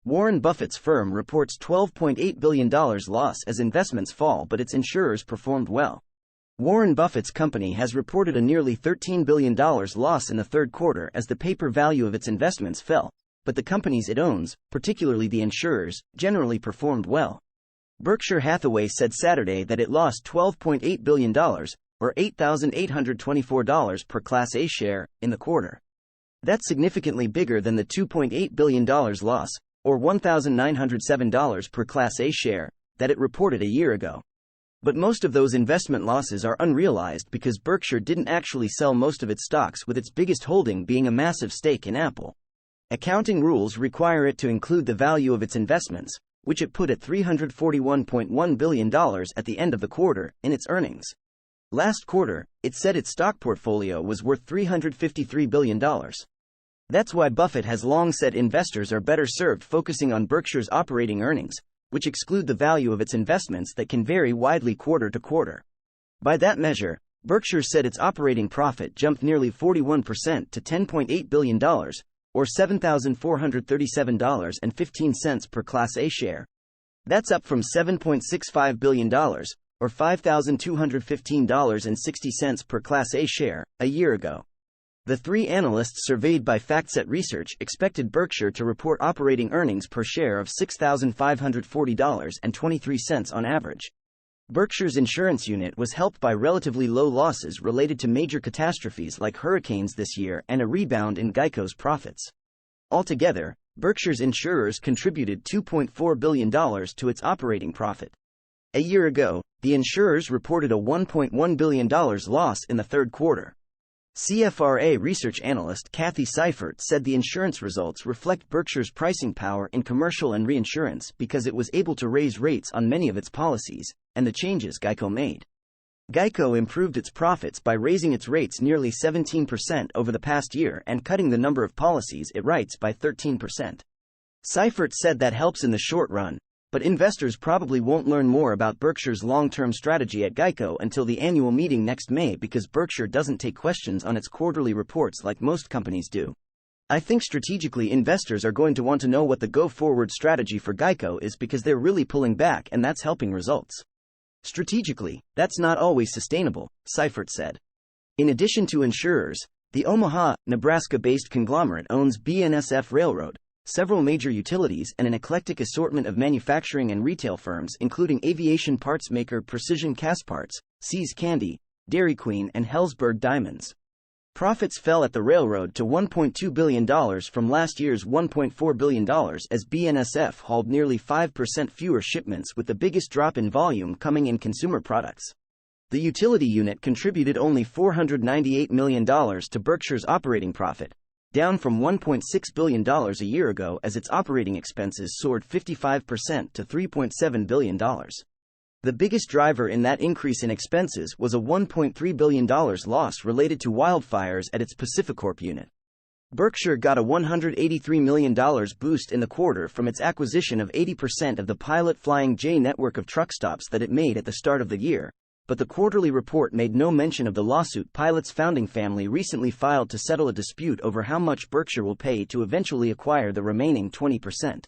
Warren Buffett's firm reports $12.8 billion loss as investments fall, but its insurers performed well. Warren Buffett's company has reported a nearly $13 billion loss in the third quarter as the paper value of its investments fell, but the companies it owns, particularly the insurers, generally performed well. Berkshire Hathaway said Saturday that it lost $12.8 billion, or $8,824 per Class A share, in the quarter. That's significantly bigger than the $2.8 billion loss, or $1,907 per Class A share, that it reported a year ago. But most of those investment losses are unrealized because Berkshire didn't actually sell most of its stocks, with its biggest holding being a massive stake in Apple. Accounting rules require it to include the value of its investments, which it put at $341.1 billion at the end of the quarter, in its earnings. Last quarter, it said its stock portfolio was worth $353 billion. That's why Buffett has long said investors are better served focusing on Berkshire's operating earnings, which exclude the value of its investments that can vary widely quarter to quarter. By that measure, Berkshire said its operating profit jumped nearly 41% to $10.8 billion, or $7,437.15 per Class A share. That's up from $7.65 billion, or $5,215.60 per Class A share, a year ago. The three analysts surveyed by FactSet Research expected Berkshire to report operating earnings per share of $6,540.23 on average. Berkshire's insurance unit was helped by relatively low losses related to major catastrophes like hurricanes this year and a rebound in Geico's profits. Altogether, Berkshire's insurers contributed $2.4 billion to its operating profit. A year ago, the insurers reported a $1.1 billion loss in the third quarter. CFRA research analyst Kathy Seifert said the insurance results reflect Berkshire's pricing power in commercial and reinsurance because it was able to raise rates on many of its policies, and the changes Geico made. Geico improved its profits by raising its rates nearly 17% over the past year and cutting the number of policies it writes by 13%. Seifert said that helps in the short run, but investors probably won't learn more about Berkshire's long-term strategy at Geico until the annual meeting next May because Berkshire doesn't take questions on its quarterly reports like most companies do. I think strategically investors are going to want to know what the go-forward strategy for Geico is because they're really pulling back and that's helping results. Strategically, that's not always sustainable, Seifert said. In addition to insurers, the Omaha, Nebraska-based conglomerate owns BNSF Railroad, several major utilities, and an eclectic assortment of manufacturing and retail firms including aviation parts maker Precision Castparts, See's Candy, Dairy Queen, and Hellsberg Diamonds. Profits fell at the railroad to $1.2 billion from last year's $1.4 billion as BNSF hauled nearly 5% fewer shipments, with the biggest drop in volume coming in consumer products. The utility unit contributed only $498 million to Berkshire's operating profit, down from $1.6 billion a year ago as its operating expenses soared 55% to $3.7 billion. The biggest driver in that increase in expenses was a $1.3 billion loss related to wildfires at its Pacificorp unit. Berkshire got a $183 million boost in the quarter from its acquisition of 80% of the Pilot Flying J network of truck stops that it made at the start of the year, but the quarterly report made no mention of the lawsuit Pilot's founding family recently filed to settle a dispute over how much Berkshire will pay to eventually acquire the remaining 20%.